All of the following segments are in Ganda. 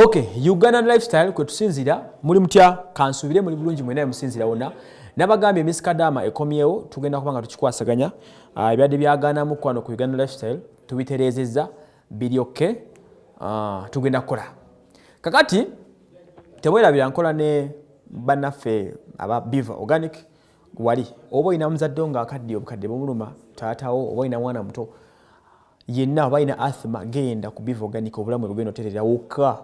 Okay, Ugandan lifestyle kwe tusinzira muli mutya kansubire muli bulungi mwena musinzira wona nabagambye Miss Kadama ekomyewo tugenda kubanga tukikwasaganya ebyadde byagana mu kwano ku Ugandan lifestyle tubiterezeza biri okay tugenda kola kakati tebwera byankola ne banafe aba Beaver Organic wali obo ina muzadde nga akadde obukadde bomuluma taatawo obo ina mwana muto yenna baina asthma genda ku Beaver Organic obulamu bugendo terera wuka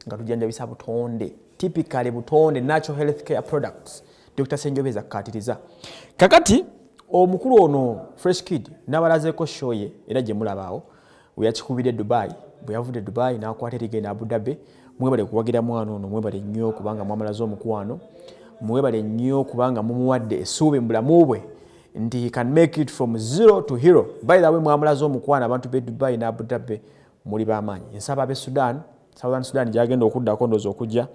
nga tujanjabisa butonde typically butonde natural health care products Dr. Senjobeza katiriza kakati omukulu ono Fresh Kid nabalazeko shoye era je mulabaawo uyachikubide Dubai bwe Dubai na kwaterige na Abu Dhabi mwebale kuwagira mwana ono mwebale nnyo kubanga mwamalazo omukwano mwebale nnyo kubanga mumuwadde esube mbulamu bwe nti he can make it from zero to hero. By the way mwamalazo omukwano abantu be Dubai na Abu Dhabi muli bamanyi ensaba be Southern Sudan jagenda okudda kondozo okujja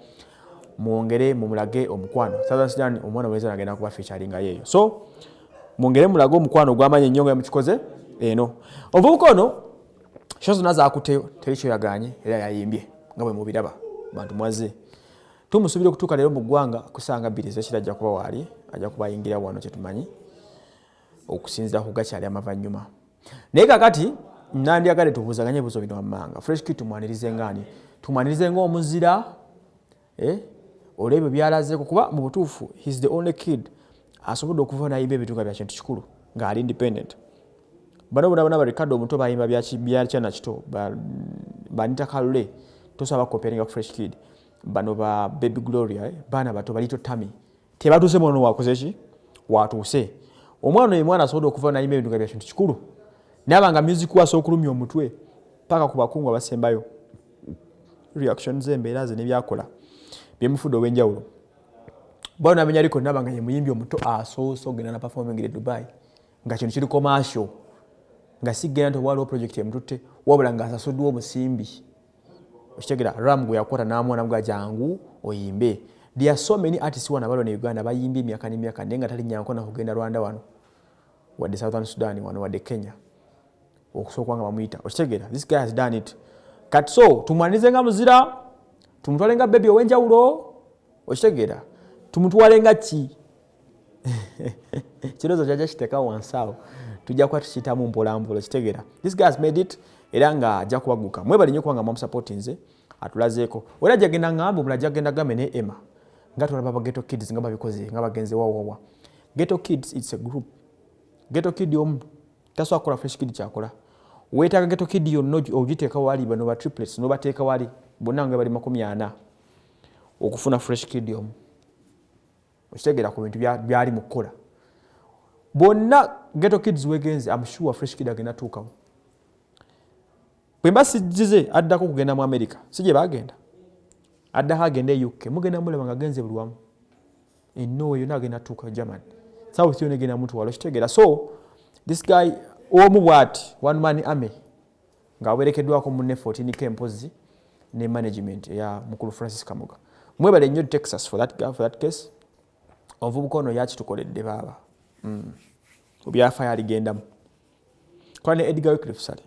muongere mumulage omukwano Southern Sudan omwana weza agenda kuba featuring yeyo so muongere mulago omukwano gwamanye nnyonga ya mukikoze eno ovukono shozo naza akuteyo tericho yaganye era yayimbye ngabwe mubiraba bantu mwaze tumusubire kutuka lero mu gwanga kusanga birize kirajja kuba wali ajja kuba yingira wano kyetumanyi okusinzira kugakyali amavanyuma naye kakati nandi agale tubuzaganye buzo bino amanga Fresh Kid tumwanirize ngani tumwanirize ngo omuzira olebe byalaze kuba mu butufu he's the only kid asobodde okuva nayimba ebituka bya kintu kikulu nga ali independent bano bana Ricardo omuto bayimba byachana kito banita kalule tosaba comparing Fresh Kid bano ba Baby Gloria bana bato balito Tammy tebatuse mono wakozechi watuse omwana yemwana asobodde okuva nayimba ebituka bya kintu kikulu nabanga music waso okulumya omutwe paka kubakungu abasembayo reactions embeera ze nebyakola byemufudo wenjawulo bwana amenya liko nabanga ye muyimbi omuto asoso gena na performing in Dubai nga kintu kiri commercial nga sigenda nto waliwo project emutute wabula nga asasudwa omusimbi okitegera Ramgo yakora namwana mga jangu oyimbe there are so many artists wana balo ne Uganda bayimbi emyaka n'emyaka nenga tali nyanko na kugenda Rwanda wano wadde Southern Sudan wano wadde Kenya okusokwanga bamuyita okitegera this guy has done it kati so tumwanize nga muzira tumutwale nga baby owenjawulo okitegera tumutwale nga ki kirozo kyaja kiteka wansawo tujja kwa tukitamu mpola mpola kitegera this guy has made it era nga ajja kubaguka mwebali nnyo kubanga mwamusupport nze atulazeeko era jagenda ngambo mula jagenda game ne Emma nga tulaba Ghetto Kids nga babikoze nga bagenze wawawa Ghetto Kids it's a group Ghetto Kid yom taswa kola Fresh Kid kyakola wetaaga Ghetto Kid yonno ogiteeka wali bano ba triplets no bateeka wali bonna nga bali 40 okufuna Fresh Kid yom okitegera ku bintu byali mukola bonna Ghetto Kids wegenze I'm sure Fresh Kid agenda tuukawo bwe mbasigize addako kugenda mu America sije bagenda adda agende UK mugenda mulaba nga genze bulwamu no way yona agenda tuuka Germany South yona agenda muntu walo kitegera so this guy omu bwati one man army nga werekedwako munne 14K mpozi ne management ya mukulu Francis Kamuga mwebale nnyo Texas for that case ovubukono yakitukoledde baba obyafa yaligendamu kwa ne Edgar Wycliffe Sale